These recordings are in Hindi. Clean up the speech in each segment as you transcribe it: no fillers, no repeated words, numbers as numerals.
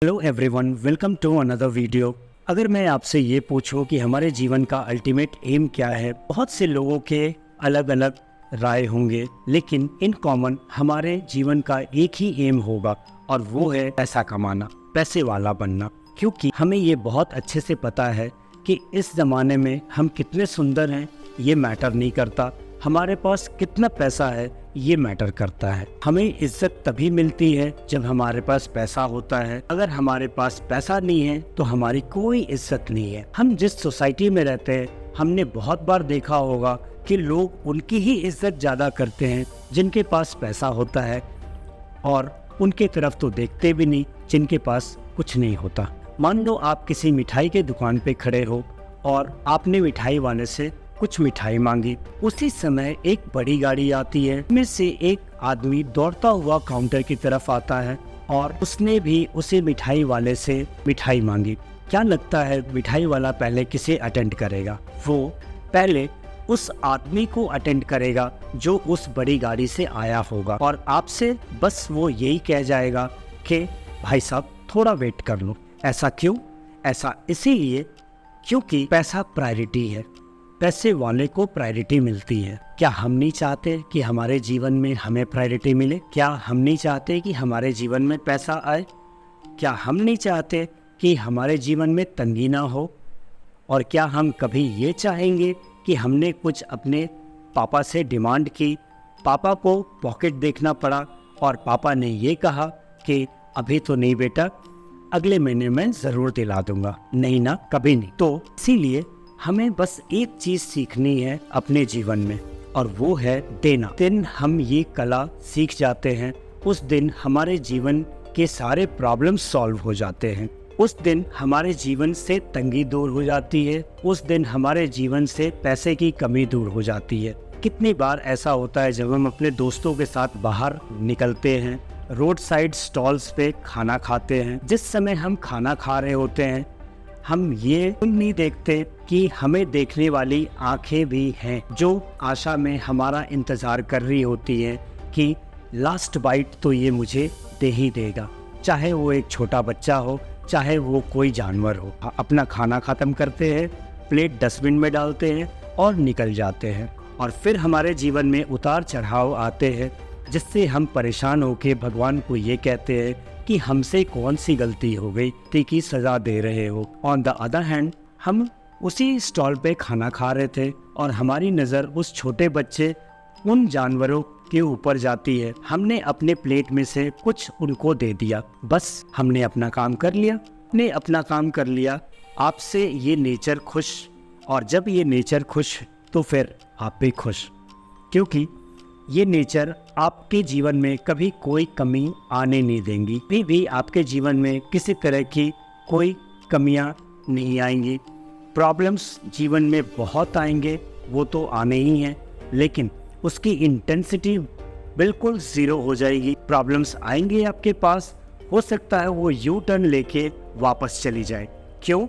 Hello everyone, welcome to another video. अगर मैं आपसे ये पूछूं कि हमारे जीवन का अल्टीमेट एम क्या है, बहुत से लोगों के अलग अलग राय होंगे, लेकिन इन कॉमन हमारे जीवन का एक ही एम होगा और वो है पैसा कमाना, पैसे वाला बनना। क्योंकि हमें ये बहुत अच्छे से पता है कि इस ज़माने में हम कितने सुंदर हैं ये मैटर नहीं करता, हमारे पास कितना पैसा है ये मैटर करता है। हमें इज्जत तभी मिलती है जब हमारे पास पैसा होता है। अगर हमारे पास पैसा नहीं है तो हमारी कोई इज्जत नहीं है। हम जिस सोसाइटी में रहते हैं, हमने बहुत बार देखा होगा कि लोग उनकी ही इज्जत ज़्यादा करते हैं जिनके पास पैसा होता है, और उनके तरफ तो देखते भी नहीं जिनके पास कुछ नहीं होता। मान लो आप किसी मिठाई के दुकान पे खड़े हो और आपने मिठाई वाले से कुछ मिठाई मांगी। उसी समय एक बड़ी गाड़ी आती है, में से एक आदमी दौड़ता हुआ काउंटर की तरफ आता है और उसने भी उसी मिठाई वाले से मिठाई मांगी। क्या लगता है मिठाई वाला पहले किसे अटेंड करेगा? वो पहले उस आदमी को अटेंड करेगा जो उस बड़ी गाड़ी से आया होगा, और आपसे बस वो यही कह जाएगा कि भाई साहब थोड़ा वेट कर लो। ऐसा क्यों? ऐसा इसीलिए क्योंकि पैसा प्रायोरिटी है, पैसे वाले को प्रायोरिटी मिलती है। क्या हम नहीं चाहते कि हमारे जीवन में हमें प्रायोरिटी मिले? क्या हम नहीं चाहते कि हमारे जीवन में पैसा आए? क्या हम नहीं चाहते कि हमारे जीवन में तंगी ना हो? और क्या हम कभी ये चाहेंगे कि हमने कुछ अपने पापा से डिमांड की, पापा को पॉकेट देखना पड़ा और पापा ने ये कहा कि अभी तो नहीं बेटा, अगले महीने में ज़रूर दिला दूंगा? नहीं ना, कभी नहीं। तो इसीलिए हमें बस एक चीज़ सीखनी है अपने जीवन में, और वो है देना। दिन हम ये कला सीख जाते हैं, उस दिन हमारे जीवन के सारे प्रॉब्लम सॉल्व हो जाते हैं। उस दिन हमारे जीवन से तंगी दूर हो जाती है, उस दिन हमारे जीवन से पैसे की कमी दूर हो जाती है। कितनी बार ऐसा होता है जब हम अपने दोस्तों के साथ बाहर निकलते हैं, रोड साइड स्टॉल्स पे खाना खाते हैं। जिस समय हम खाना खा रहे होते हैं, हम ये नहीं देखते कि हमें देखने वाली आंखें भी हैं जो आशा में हमारा इंतज़ार कर रही होती हैं कि लास्ट बाइट तो ये मुझे दे ही देगा। चाहे वो एक छोटा बच्चा हो, चाहे वो कोई जानवर हो। अपना खाना ख़त्म करते हैं, प्लेट डस्टबिन में डालते हैं और निकल जाते हैं। और फिर हमारे जीवन में उतार चढ़ाव आते हैं, जिससे हम परेशान होकर भगवान को ये कहते हैं कि हमसे कौन सी गलती हो गई की सज़ा दे रहे हो। ऑन द अदर हैंड, हम उसी स्टॉल पे खाना खा रहे थे और हमारी नज़र उस छोटे बच्चे उन जानवरों के ऊपर जाती है। हमने अपने प्लेट में से कुछ उनको दे दिया, बस हमने अपना काम कर लिया, ने अपना काम कर लिया। आपसे ये नेचर खुश, और जब ये नेचर खुश तो फिर आप भी खुश, क्योंकि ये नेचर आपके जीवन में कभी कोई कमी आने नहीं देंगी। भी आपके जीवन में किसी तरह की कोई कमियां नहीं आएंगी। प्रॉब्लम्स जीवन में बहुत आएंगे, वो तो आने ही हैं, लेकिन उसकी इंटेंसिटी बिल्कुल ज़ीरो हो जाएगी। प्रॉब्लम्स आएंगे आपके पास, हो सकता है वो यू टर्न लेके वापस चली जाए। क्यों?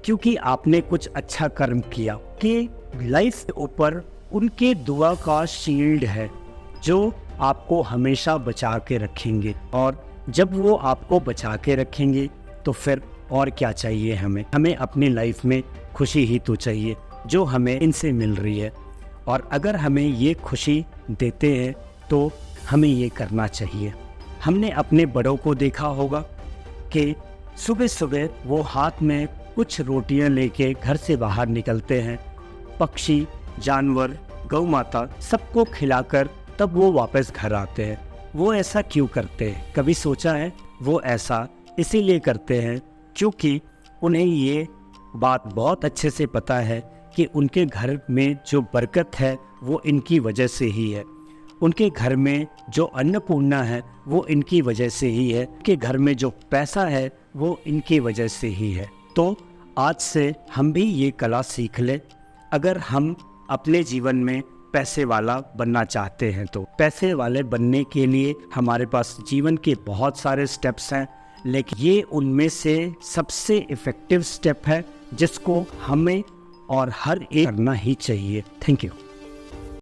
क्योंकि आपने कुछ अच्छा कर्म किया। कि लाइफ के ऊपर उनके दुआ का शील्ड है जो आपको हमेशा बचा के रखेंगे, और जब वो आपको बचा के रखेंगे तो फिर और क्या चाहिए हमें? हमें अपनी लाइफ में खुशी ही तो चाहिए जो हमें इनसे मिल रही है। और अगर हमें ये खुशी देते हैं तो हमें ये करना चाहिए। हमने अपने बड़ों को देखा होगा कि सुबह सुबह वो हाथ में कुछ रोटियां लेके घर से बाहर निकलते हैं, पक्षी, जानवर, गौ माता सबको खिलाकर तब वो वापस घर आते हैं। वो ऐसा क्यों करते हैं? कभी सोचा है? वो ऐसा इसीलिए करते हैं क्योंकि उन्हें ये बात बहुत अच्छे से पता है कि उनके घर में जो बरकत है वो इनकी वजह से ही है। उनके घर में जो अन्नपूर्णा है वो इनकी वजह से ही है। उनके घर में जो पैसा है वो इनकी वजह से ही है। तो आज से हम भी ये कला सीख लें। अगर हम अपने जीवन में पैसे वाला बनना चाहते हैं तो पैसे वाले बनने के लिए हमारे पास जीवन के बहुत सारे स्टेप्स हैं, लेकिन ये उनमें से सबसे इफ़ेक्टिव स्टेप है जिसको हमें और हर एक करना ही चाहिए। Thank you.